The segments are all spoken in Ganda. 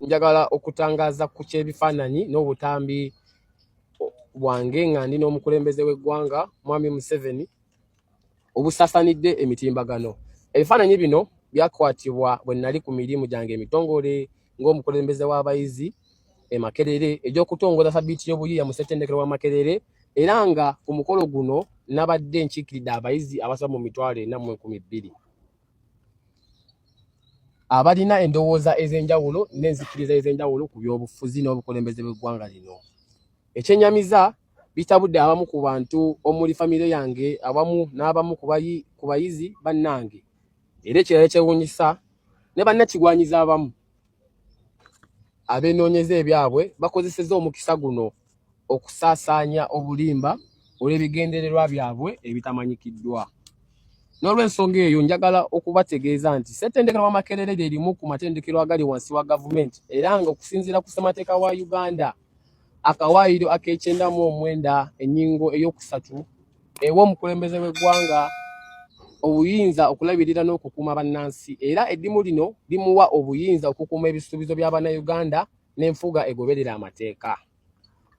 njagala okutangaza ku kyebifaananyi n'obutambi bwange nga ndi n'omukulembeze w'eggwanga Mwami Museveni obusasanidde emitimbagano. Ebifaananyi bino byakwatibwa bwe nali ku mirimu gyange emitongole ng'omukulembeze w'abayizi e Makerere egy'okutongoza sabiiti y'obuyiiya mu ssettendekero wa Makerere, era nga ku mukolo guno nabadde nkiikiridde abayizi abasoba mu 4,200 abalina endowooza ez'enjawulo n'enzikiriza ez'enjawulo ku by'obufuzi n'obukulembeze bw'eggwanga lino. Ekyennyamiza bitabudde abamu ku bantu omuli famire yange awamu n'abamu ku bayizi bannange, era ekirala ekyewuunyisa ne bannakigwanyiza abamu abeenoonyeza ebyabwe bakozesezza omukisa guno okusaasaanya obulimba olw'ebigendererwa byabwe ebitamanyikiddwa. N'olw'ensonga eyo njagala okubategeeza nti ssettendekero wa Makerere lye limu ku matendekero agali wansi wa gavumenti, era nga okusinziira ku ssemateeka wa Uganda akawaayiro ak'E9 ennyingo ey'okusatu ewa omukulembeze w'eggwanga obuyinza okulabirira n'okukuuma bannansi, era eddimu lino limuwa obuyinza okukuuma ebisuubizo bya bannayuganda n'enfuga egoberera amateeka.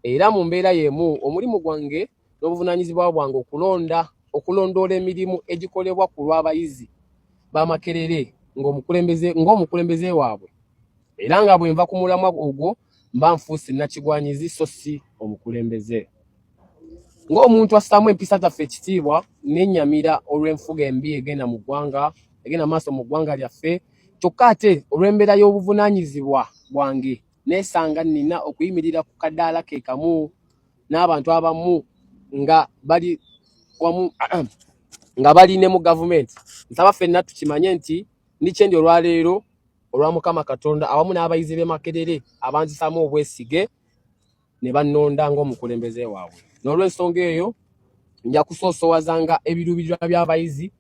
Era mu mbeera y'emu omulimu gwange n'obuvunaanyizibwa bwange okulondoola emirimu egikolebwa ku lw'abayizi ba Makerere ng'omukulembeze waabwe, era nga bwe nva ku mulamwa ogwo mba nfuuse nakigwanyizi so si omukulembeze. Ng'omuntu assaamu empisa zaffe ekitiibwa n'ennyamira olw'enfuga embi egenda maaso mu ggwanga lyaffe, kyokka ate olw'embeera y'obuvunaanyizibwa bwange neesanga nina okuyimirira ku kadaala ke kamu n'abantu abamu nga bali ne mu gavumenti. Nsaba ffenna tukimanye nti ndi kyendi olwaleero olwa Mukama Katonda awamu n'abayizi b'e Makerere abanzisaamu obwesige ne bannonda ng'omukulembeze waabwe. N'olw'ensonga eyo nja kusoosowazanga ebiruubirirwa by'abayizi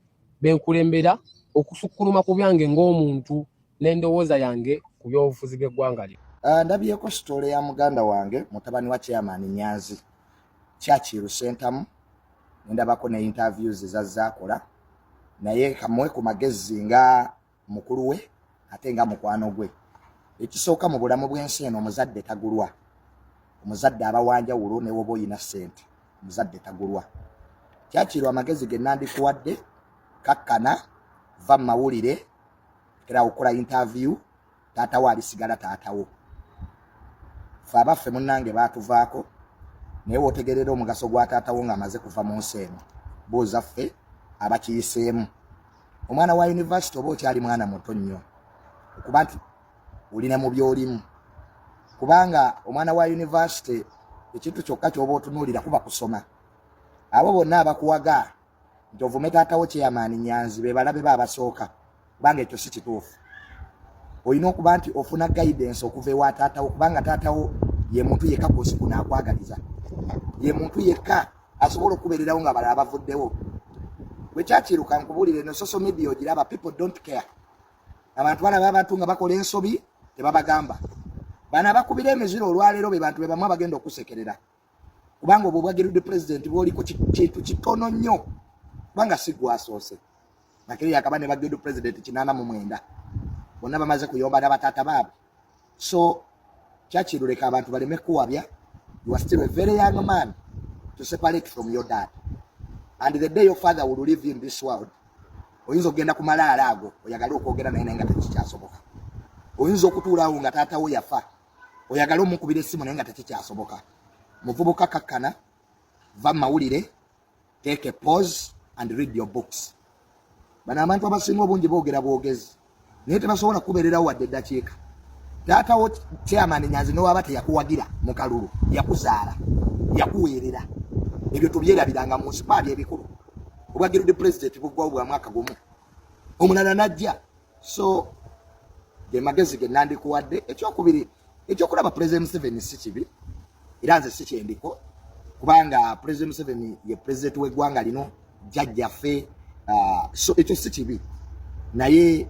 benkulembera okusukkuluma ku byange ng'omuntu n'endowooza yange ku by'obufuzi bw'eggwanga lye. Ndabyeko sitole ya muganda wange mutabani wa Chairman Nyanzi Kyakiru Sentamu, ndabako ne interviews zazzakola naye kamwe ku magezi nga mukulu we ate nga mukwano gwe. Ekisooka mu bulamu bw'ensi eno omuzadde tagulwa. Omuzadde abawanja wulo ne wobo yina ssente, omuzadde tagulwa. Kyakiru amagezi ge nandikuwadde kakkana va mu mawulire era okukola interview taatawo alisigala taatawo. Ffe abaffe munnange baatuvaako naye wootegerera omugaso gwa taatawo ng'amaze kuva mu nsi eno buuza ffe abakiyiseemu. Omwana wa university oba okyali mwana muto nnyo okuba nti olina mu by'olimu, kubanga omwana wa university ekintu kyokka ky'oba otunuulira kuba kusoma. Abo bonna abakuwaga nti ovume taatawo Chairman Nyanzi be balabe baabasooka, kubanga ekyo si kituufu. Olina okuba nti ofuna guidance okuva ewa taatawo, kubanga taatawo ye muntu yekka kwosiku n'akwagaliza, ye muntu yekka asobola okubeererawo nga balala bavuddewo. Bwe Kyakiruka nkubuulire no social media ogiraba, people don't care. Abantu balaba abantu nga bakola ensobi tebabagamba. Bana bakubira emiziro olwaleero be bantu be bamu abagenda okusekerera, kubanga obwogagirudde president bw'oliko kintu kitono nnyo, kubanga si gwasoose. Makerere akaba ne bagirudde president 89 bonna bamaze kuyomba n'abataata baabwe. So Kyakiru leka abantu baleme kuwabya. You are still a very young man to separate from your dad, and the day your father will live in this world oyinza okugenda ku malaala ago oyagala okwogera naye nga tekikyasoboka. Oyinza okutuulaawo nga taatawo yafa oyagala omukubira essimu naye nga tekikyasoboka. Muvubuka kakkana, va mu mawulire, take a pause and read your books. Bano abantu abasinga obungi boogera bwogezi naye tebasobola kubeererawo wadde eddakiika. Taatawo Chairman Nyanzi n'owaba teyakuwagira mu kalulu, yakuzaala, yakuweerera. Ebyo tubyerabiranga mu nsi baali ebikulu. Obwagirudde president buggwawo bwa mwaka gumu, omulala najja. So ge magezi ge nandikuwadde. Ekyokubiri, ekyokulaba President Museveni si kibi, era nze si kyendiko, kubanga President Museveni ye president w'eggwanga lino, jjajjaffe. So ekyo si kibi, naye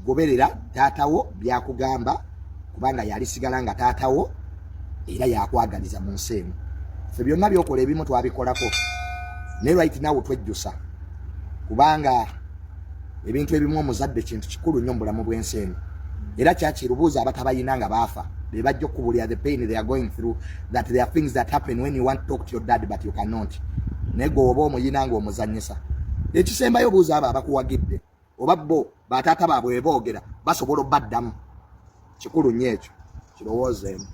goberera taatawo byakugamba, kubanga yalisigala nga taatawo era yakwagaliza mu nsi eno. Ffe byonna byokola ebimu twabikolako, naye right now twejjusa, kubanga ebintu ebimu omuzadde kintu kikulu nnyo mu bulamu bw'ensi eno. era kyakirubuuza abatabayina nga baafa be bajja okubulira the pain they are going through, that there are things that happen when you want to talk to your dad but you cannot. Naye gwe oba omuyina ng'omuzannyisa. Ekisembayo buuza abo abakuwagidde oba bo bataata baabwe boogera basobola obbaddamu. Kikulu nnyo ekyo kirowoozeemu.